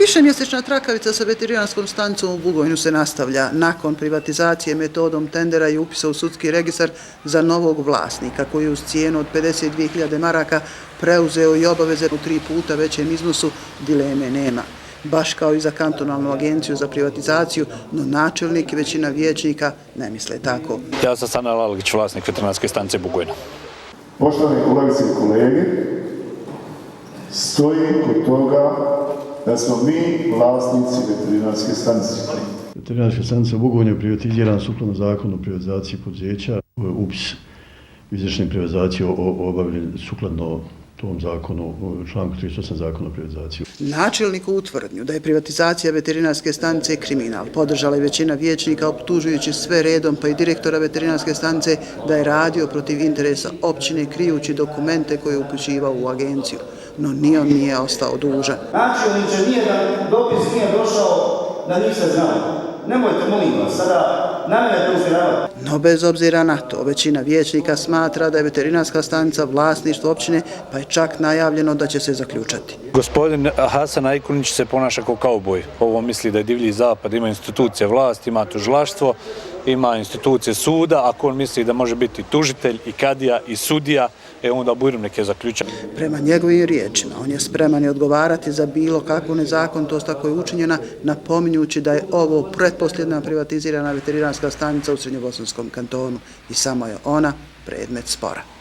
Višemjesečna trakavica sa veterinarskom stanicom u Bugojnu se nastavlja. Nakon privatizacije metodom tendera i upisa u sudski registar za novog vlasnika koji uz cijenu od 52.000 maraka preuzeo i obaveze u 3 puta većem iznosu, dileme nema. Baš kao i za kantonalnu agenciju za privatizaciju, no načelnik i većina vijećnika ne misle tako. Ja sam Sanel Algić, vlasnik veterinarske stanice Bugojna. Poštovani kolegice i kolege, stojim kod toga da smo mi vlasnici veterinarske stanice. Veterinarska stanica u Bugojnu je privatizirana sukladno zakonu o privatizaciji poduzeća. Upis izvršne privatizacije obavljen sukladno tom zakonu, članku 38 zakona o privatizaciji. Načelniku u tvrdnju da je privatizacija veterinarske stanice kriminal podržala i većina vijećnika, optužujući sve redom pa i direktora veterinarske stanice da je radio protiv interesa općine krijući dokumente koje je upućivao u agenciju. No ni on nije ostao dužan. Načelniče, dopis nije došao da niste znali. Nemojte, molim vas, sada na mene preusmjeravati. No bez obzira na to, većina vijećnika smatra da je veterinarska stanica vlasništvo općine, pa je čak najavljeno da će se zaključati. Gospodin Hasan Ajkunić se ponaša kao kauboj. Ovo misli da je divlji zapad, ima institucije vlasti, ima tužilaštvo, ima institucije suda. Ako on misli da može biti tužitelj i kadija i sudija, onda Bujrum neke zaključa. Prema njegovim riječima, on je spreman i odgovarati za bilo kakvu nezakonitost ako je učinjena, napominjući da je ovo pretposljedna privatizirana veterinarska stanica u Srednjobosanskom kantonu i samo je ona predmet spora.